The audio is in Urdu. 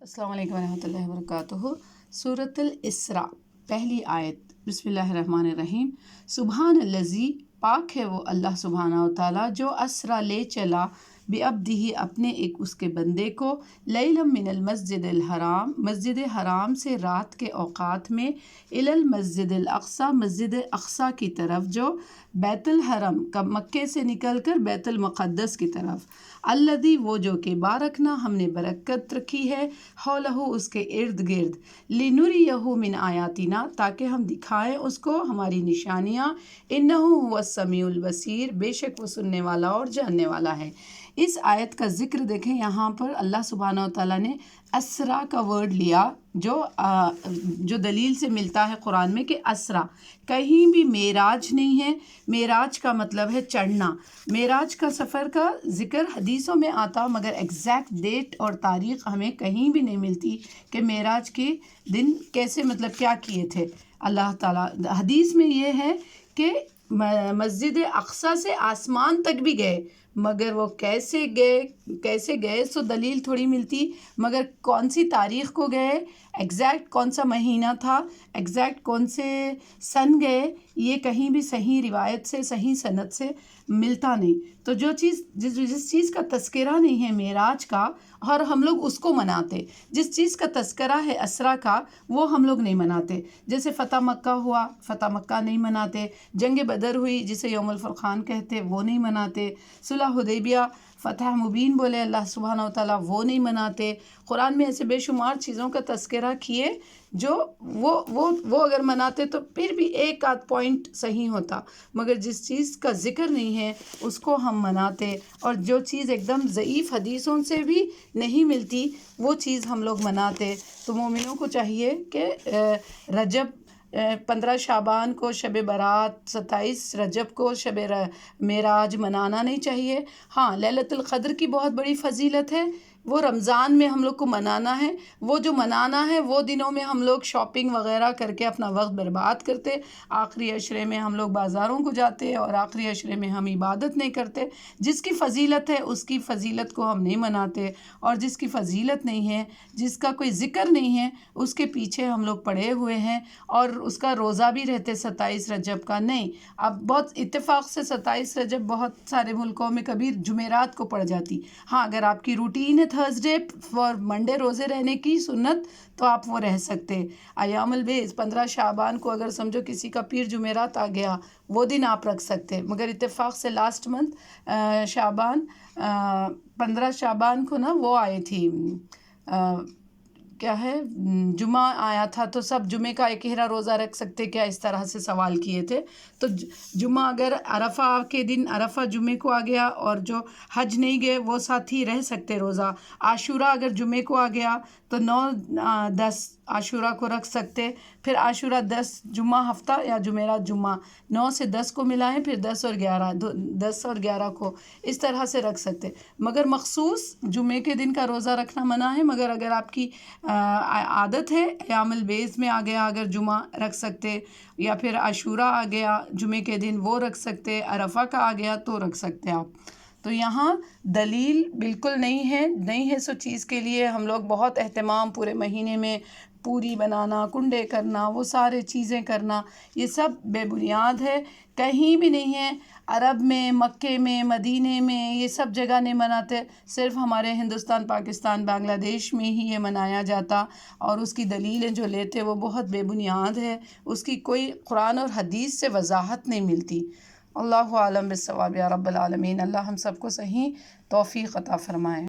السلام علیکم ورحمۃ اللہ وبرکاتہ۔ سورۃ الاسراء پہلی آیت، بسم اللہ الرحمن الرحیم۔ سبحان الذی، پاک ہے وہ اللہ سبحانہ و تعالیٰ جو اسرا لے چلا بعبدہ اپنے ایک اس کے بندے کو، لیلا من المسجد الحرام، مسجد حرام سے رات کے اوقات میں، الی المسجد الاقصی، مسجد اقصی کی طرف جو بیت الحرم کا مکے سے نکل کر بیت المقدس کی طرف، الذی وہ جو کہ بارکنا ہم نے برکت رکھی ہے، حولہ اس کے ارد گرد، لنریہ من آیاتنا تاکہ ہم دکھائیں اس کو ہماری نشانیاں، انہ هو السمیع البصیر، بے شک وہ سننے والا اور جاننے والا ہے۔ اس آیت کا ذکر دیکھیں، یہاں پر اللہ سبحانہ و تعالیٰ نے اسرا کا ورڈ لیا جو دلیل سے ملتا ہے قرآن میں کہ اسرا کہیں بھی معراج نہیں ہے۔ معراج کا مطلب ہے چڑھنا۔ معراج کا سفر کا ذکر حدیثوں میں آتا مگر ایگزیکٹ ڈیٹ اور تاریخ ہمیں کہیں بھی نہیں ملتی کہ معراج کے دن کیسے مطلب کیا کیے تھے اللہ تعالیٰ۔ حدیث میں یہ ہے کہ مسجد اقصی سے آسمان تک بھی گئے، مگر وہ کیسے گئے سو دلیل تھوڑی ملتی، مگر کون سی تاریخ کو گئے، ایگزیکٹ کون سا مہینہ تھا، ایگزیکٹ کون سے سن گئے، یہ کہیں بھی صحیح روایت سے صحیح سند سے ملتا نہیں۔ تو جس چیز کا تذکرہ نہیں ہے معراج کا، اور ہم لوگ اس کو مناتے، جس چیز کا تذکرہ ہے اسرا کا وہ ہم لوگ نہیں مناتے۔ جیسے فتح مکہ ہوا، فتح مکہ نہیں مناتے، جنگ بدر ہوئی جسے یوم الفرقان کہتے وہ نہیں مناتے، صلح حدیبیہ فتح مبین بولے اللہ سبحانہ و تعالیٰ وہ نہیں مناتے۔ قرآن میں ایسے بے شمار چیزوں کا تذکرہ کیے جو وہ اگر مناتے تو پھر بھی ایک آدھ پوائنٹ صحیح ہوتا، مگر جس چیز کا ذکر نہیں ہے اس کو ہم مناتے، اور جو چیز ایک دم ضعیف حدیثوں سے بھی نہیں ملتی وہ چیز ہم لوگ مناتے۔ تو مومنوں کو چاہیے کہ رجب 15 شعبان کو شب برات، 27 رجب کو شب معراج منانا نہیں چاہیے۔ ہاں، لیلۃ القدر کی بہت بڑی فضیلت ہے، وہ رمضان میں ہم لوگ کو منانا ہے۔ وہ جو منانا ہے وہ دنوں میں ہم لوگ شاپنگ وغیرہ کر کے اپنا وقت برباد کرتے، آخری عشرے میں ہم لوگ بازاروں کو جاتے اور آخری عشرے میں ہم عبادت نہیں کرتے۔ جس کی فضیلت ہے اس کی فضیلت کو ہم نہیں مناتے، اور جس کی فضیلت نہیں ہے، جس کا کوئی ذکر نہیں ہے، اس کے پیچھے ہم لوگ پڑے ہوئے ہیں، اور اس کا روزہ بھی رہتے 27 رجب کا نہیں۔ اب بہت اتفاق سے 27 رجب بہت سارے ملکوں میں کبھی جمعرات کو پڑ جاتی۔ ہاں، اگر آپ کی روٹین ہے تھرسڈے اور منڈے روزے رہنے کی سنت تو آپ وہ رہ سکتے۔ ایام البیض 15 شعبان کو اگر سمجھو کسی کا پیر جمعرات آ گیا وہ دن آپ رکھ سکتے، مگر اتفاق سے لاسٹ منتھ شعبان 15 شعبان کو نا وہ آئی تھی، کیا ہے، جمعہ آیا تھا، تو سب جمعے کا ایک روزہ رکھ سکتے کیا، اس طرح سے سوال کیے تھے۔ تو جمعہ اگر عرفہ کے دن عرفہ جمعے کو آ گیا اور جو حج نہیں گئے وہ ساتھی رہ سکتے روزہ۔ عاشورہ اگر جمعے کو آ گیا تو 9-10 عاشورہ کو رکھ سکتے، پھر عاشورہ 10 جمعہ ہفتہ یا جمعرات جمعہ 9 سے 10 کو ملائیں، پھر 10 اور 11 کو اس طرح سے رکھ سکتے، مگر مخصوص جمعے کے دن کا روزہ رکھنا منع ہے۔ مگر اگر آپ کی عادت ہے، ایام البیض میں آ گیا اگر جمعہ رکھ سکتے، یا پھر عاشورہ آ گیا جمعے کے دن وہ رکھ سکتے، عرفہ کا آ گیا تو رکھ سکتے آپ۔ تو یہاں دلیل بالکل نہیں ہے سو چیز کے لیے ہم لوگ بہت اہتمام پورے مہینے میں پوری بنانا، کنڈے کرنا، وہ سارے چیزیں کرنا، یہ سب بے بنیاد ہے، کہیں بھی نہیں ہے۔ عرب میں، مکے میں، مدینے میں یہ سب جگہ نہیں مناتے، صرف ہمارے ہندوستان، پاکستان، بنگلہ دیش میں ہی یہ منایا جاتا، اور اس کی دلیلیں جو لیتے وہ بہت بے بنیاد ہے، اس کی کوئی قرآن اور حدیث سے وضاحت نہیں ملتی۔ اللہ عالم بالصواب یا رب العالمین۔ اللہ ہم سب کو صحیح توفیق عطا فرمائے۔